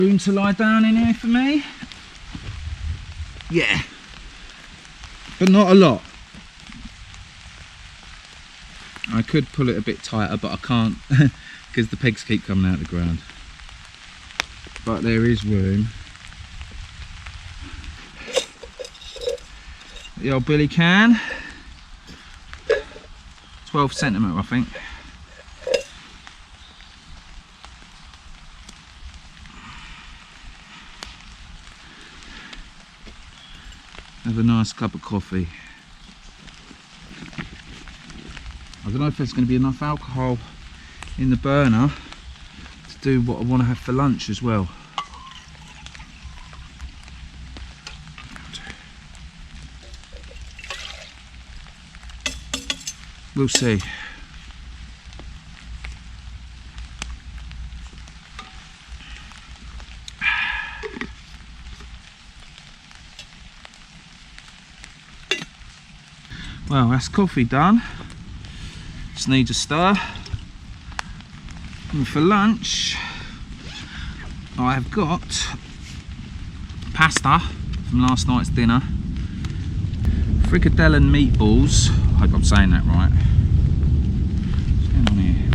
Room to lie down in here for me. Yeah, but not a lot. I could pull it a bit tighter, but I can't because the pegs keep coming out of the ground. But there is room. The old billy can, 12cm I think. Have a nice cup of coffee. I don't know if there's going to be enough alcohol in the burner to do what I want to have for lunch as well. We'll see. Well, that's coffee done. Just needs a stir. And for lunch, I have got pasta from last night's dinner, fricadelle and meatballs. I hope I'm saying that right. What's going on here?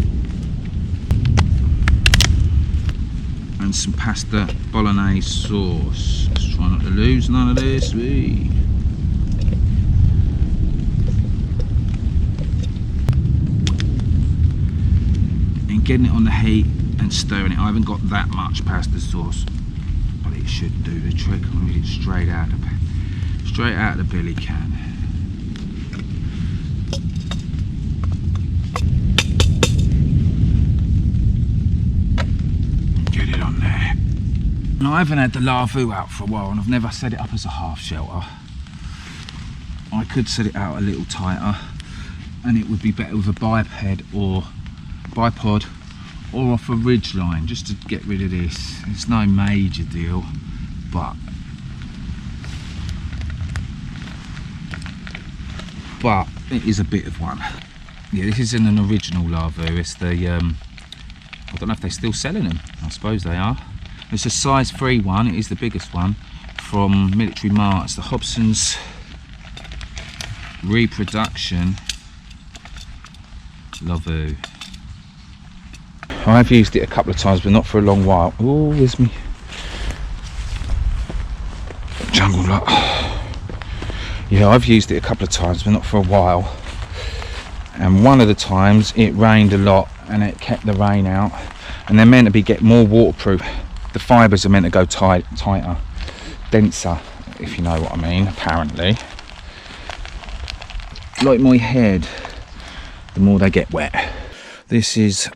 And some pasta bolognese sauce. Just try not to lose none of this. Getting it on the heat and stirring it. I haven't got that much pasta sauce, but it should do the trick. I'm going to get it straight out of the billy can. Get it on there. Now, I haven't had the Laavu out for a while, and I've never set it up as a half shelter. I could set it out a little tighter, and it would be better with a bipod or off a ridge line, just to get rid of this. It's no major deal, but it is a bit of one. Yeah, this isn't an original Laavu. It's the I don't know if they're still selling them. I suppose they are. It's a size 3 one. It is the biggest one from Military Mart. It's the Hobson's reproduction Laavu. I've used it a couple of times, but not for a long while. Oh, where's me jungle lot? Yeah, I've used it a couple of times, but not for a while. And one of the times it rained a lot, and it kept the rain out. And they're meant to get more waterproof. The fibres are meant to go tighter, denser, if you know what I mean. Apparently, like my head, the more they get wet. This is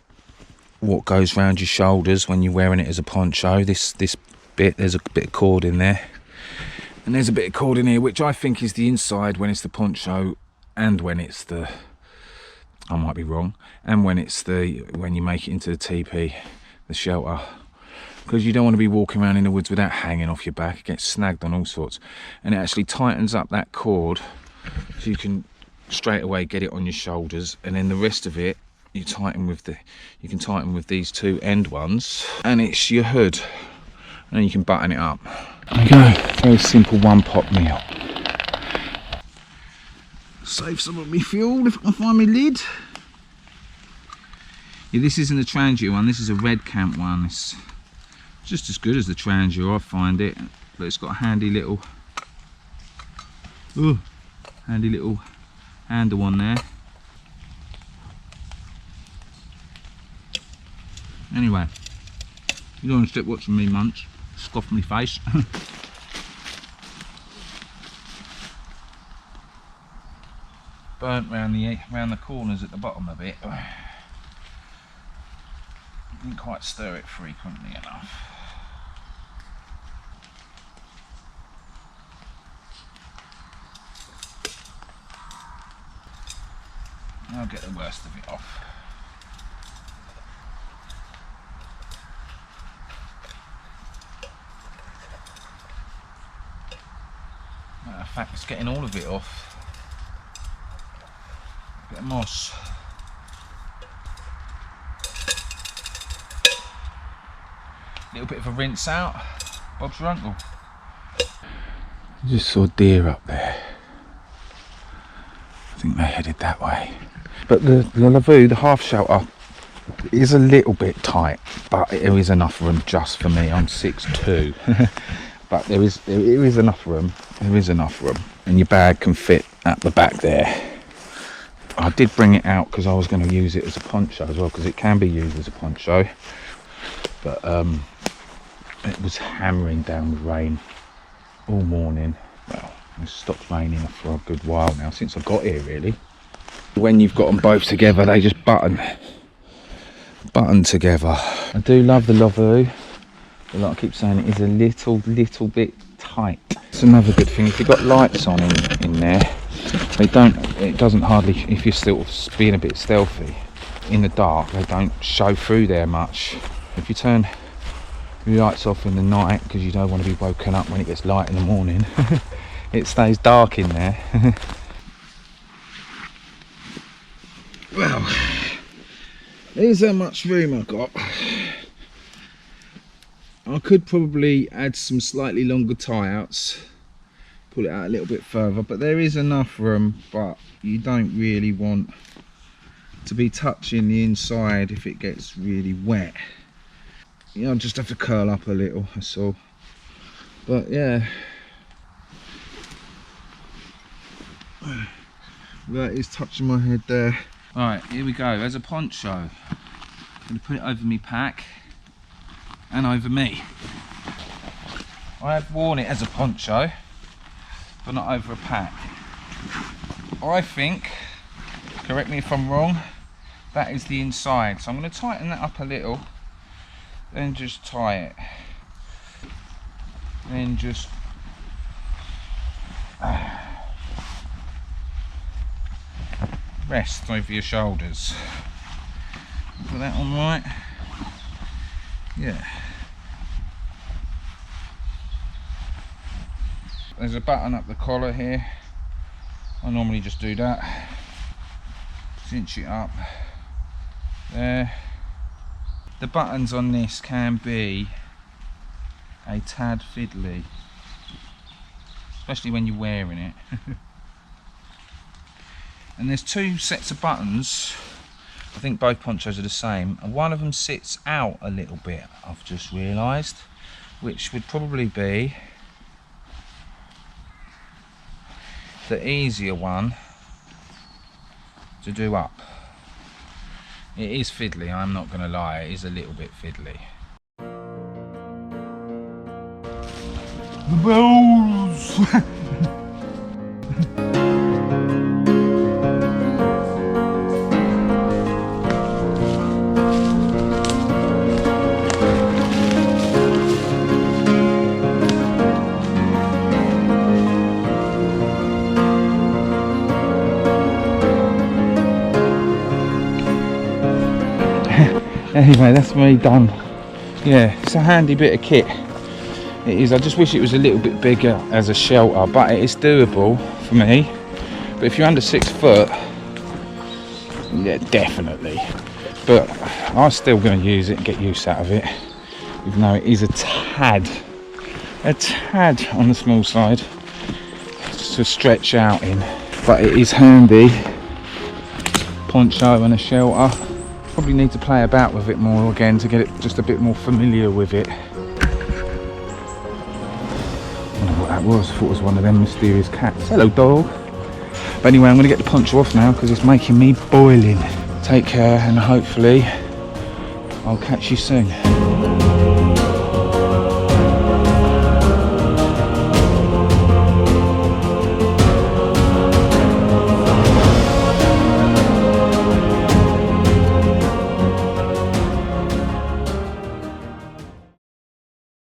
what goes round your shoulders when you're wearing it as a poncho. This bit, there's a bit of cord in there, and there's a bit of cord in here, which I think is the inside when it's the poncho, and when it's the, I might be wrong, and when you make it into the teepee, the shelter, because you don't want to be walking around in the woods without hanging off your back. It gets snagged on all sorts, and it actually tightens up that cord, so you can straight away get it on your shoulders, and then the rest of it you can tighten with these two end ones, and it's your hood, and you can button it up. There you go, very simple one pot meal. Save some of my fuel if I can find my lid. Yeah, this isn't a Trangia one, this is a Red Camp one. It's just as good as the Trangia, I find it, but it's got a handy little handle on there. Anyway, you don't want to sit watching me munch, scoff my face. Burnt round the corners at the bottom of it. Didn't quite stir it frequently enough. I'll get the worst of it off. Matter of fact, it's getting all of it off. Bit of moss. Little bit of a rinse out. Bob's your uncle. I just saw deer up there. I think they headed that way. But the Laavu, the half shelter, is a little bit tight, but there is enough room just for me. I'm 6'2", but there is enough room. There is enough room, and your bag can fit at the back there. I did bring it out because I was going to use it as a poncho as well, because it can be used as a poncho. But it was hammering down with rain all morning. Well, it's stopped raining for a good while now, since I got here really. When you've got them both together, they just button together. I do love the Laavu, but like I keep saying, it is a little bit tight. It's another good thing, if you've got lights on in there, it doesn't hardly, if you're still being a bit stealthy in the dark, they don't show through there much. If you turn your lights off in the night because you don't want to be woken up when it gets light in the morning, it stays dark in there. Well, here's how much room I've got. I could probably add some slightly longer tie-outs, pull it out a little bit further, but there is enough room. But you don't really want to be touching the inside if it gets really wet. You know, just have to curl up a little, that's all. But yeah, that is touching my head there. Alright, here we go. As a poncho, I'm going to put it over me pack and over me. I have worn it as a poncho, but not over a pack. I think, correct me if I'm wrong, that is the inside. So I'm going to tighten that up a little, then just tie it. Then just rest over your shoulders. Put that on right. Yeah. There's a button up the collar here. I normally just do that. Cinch it up. There. The buttons on this can be a tad fiddly, especially when you're wearing it. And there's two sets of buttons. I think both ponchos are the same, and one of them sits out a little bit, I've just realised, which would probably be the easier one to do up. It is fiddly, I'm not going to lie, it is a little bit fiddly. The bells! Anyway, that's me done. Yeah, it's a handy bit of kit. It is. I just wish it was a little bit bigger as a shelter, but it is doable for me. But if you're under 6 foot, yeah, definitely. But I'm still going to use it and get use out of it, even though it is a tad on the small side to stretch out in. But it is handy. Poncho and a shelter. Probably need to play about with it more again to get it just a bit more familiar with it. I don't know what that was. I thought it was one of them mysterious cats. Hello, dog. But anyway, I'm going to get the poncho off now because it's making me boiling. Take care, and hopefully I'll catch you soon.